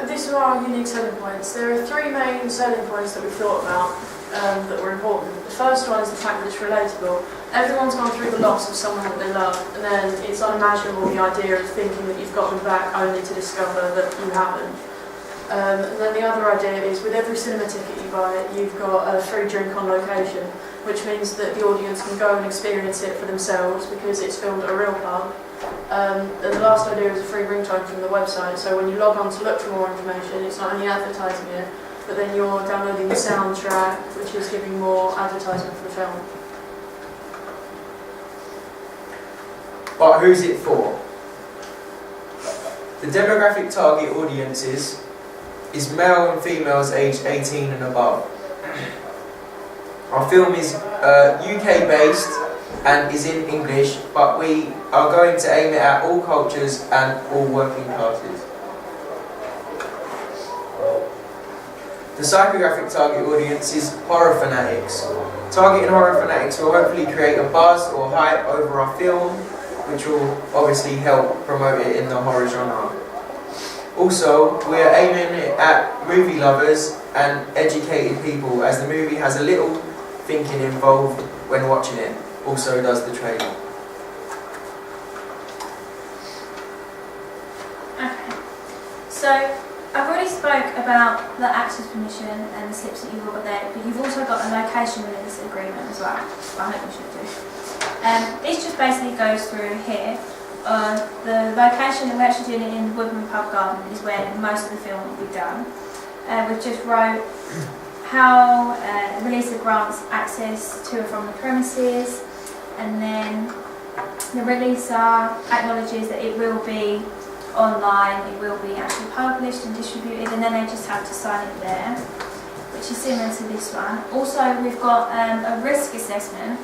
These are our unique selling points. There are three main selling points that we've thought about that were important. The first one is the fact that it's relatable. Everyone's gone through the loss of someone that they love, and then it's unimaginable the idea of thinking that you've got them back only to discover that you haven't. And then the other idea is with every cinema ticket you buy, you've got a free drink on location, which means that the audience can go and experience it for themselves because it's filmed at a real pub. And the last idea is a free ringtone from the website, so when you log on to look for more information, it's not only advertising it, but then you're downloading the soundtrack, which is giving more advertisement for the film. But who's it for? The demographic target audiences is male and females aged 18 and above. Our film is UK based and is in English, but we are going to aim it at all cultures and all working classes. The psychographic target audience is horror fanatics. Targeting horror fanatics will hopefully create a buzz or hype over our film, which will obviously help promote it in the horror genre. Also, we are aiming it at movie lovers and educated people, as the movie has a little thinking involved when watching it. Also does the trailer. Okay, so I've already spoke about the actor's permission and the slips that you've got there, but you've also got a location release agreement as well. I hope you should do. This just basically goes through here. The location that we're actually doing it in, Woodman Pub Garden, is where most of the film will be done. We've just wrote how release of grants access to and from the premises, and then the releaser acknowledges that it will be online, it will be actually published and distributed, and then they just have to sign it there, which is similar to this one. Also, we've got a risk assessment,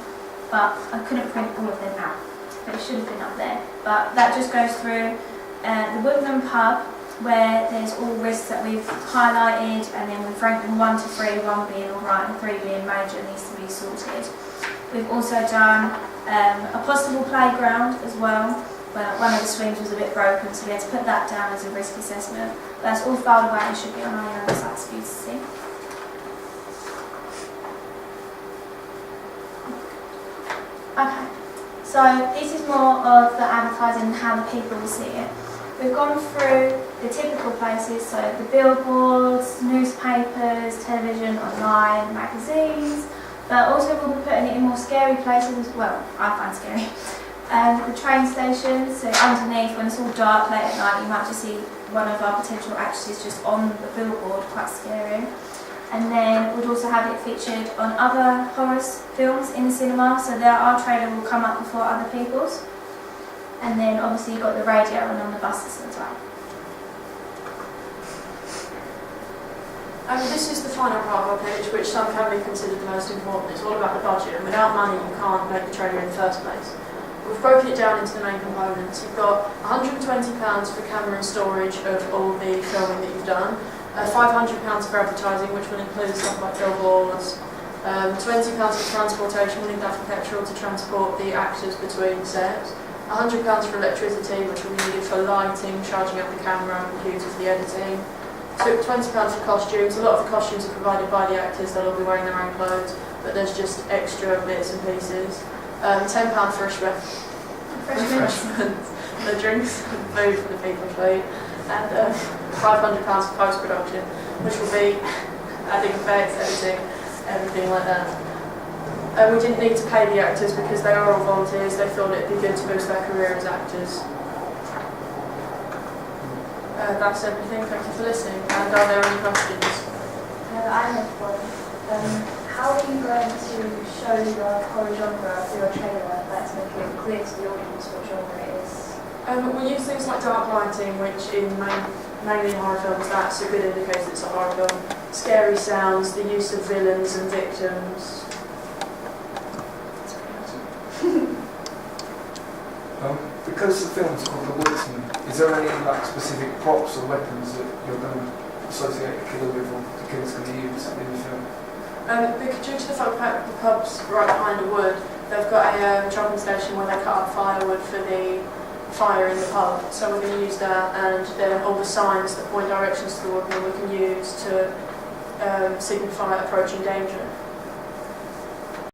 but I couldn't print all of them out, but it should have been up there. But that just goes through the Woodland Pub, where there's all risks that we've highlighted, and then we've ranked them 1 to 3, 1 being alright and 3 being major, needs to be sorted. We've also done a possible playground as well, where one of the swings was a bit broken, so we had to put that down as a risk assessment. But that's all filed away and should be on our website for you to see. Okay, so this is more of the advertising and how the people will see it. We've gone through the typical places, so the billboards, newspapers, television, online, magazines, but also we'll be putting it in more scary places as well. I find scary. The train stations, so underneath, when it's all dark late at night, you might just see one of our potential actresses just on the billboard, quite scary. And then we'd also have it featured on other horror films in the cinema, so that our trailer will come up before other people's. And then obviously you've got the radio and on the buses as well. This is the final part of our pitch, which some can be considered the most important. It's all about the budget, and without money you can't make the trailer in the first place. We've broken it down into the main components. You've got £120 for camera and storage of all the filming that you've done, £500 for advertising, which will include stuff like billboards, £20 for transportation, we'll need that for petrol to transport the actors between sets, £100 for electricity, which will be needed for lighting, charging up the camera, computers, the editing, £20 for costumes. A lot of the costumes are provided by the actors, they'll all be wearing their own clothes, but there's just extra bits and pieces. £10 for refreshments, the drinks and food for the people food, and £500 for post-production, which will be adding effects, editing, everything like that. We didn't need to pay the actors because they are all volunteers. They thought it'd be good to boost their career as actors. That's everything. Thank you for listening. And are there any questions? I have one. How are you going to show the horror genre through a trailer that's making it clear to the audience what genre it is? We use things like dark lighting, which in mainly in horror films, that's a good indicator it's a horror film. Scary sounds, the use of villains and victims. Because the film's called The Woodsman, is there any specific props or weapons that you're going to associate the killer with, or the killer's going to use in the film? Due to the fact that the pub's right behind a wood, they've got a chopping station where they cut up firewood for the fire in the pub. So we're going to use that, and then all the signs that point directions to the weapon we can use to signify approaching danger.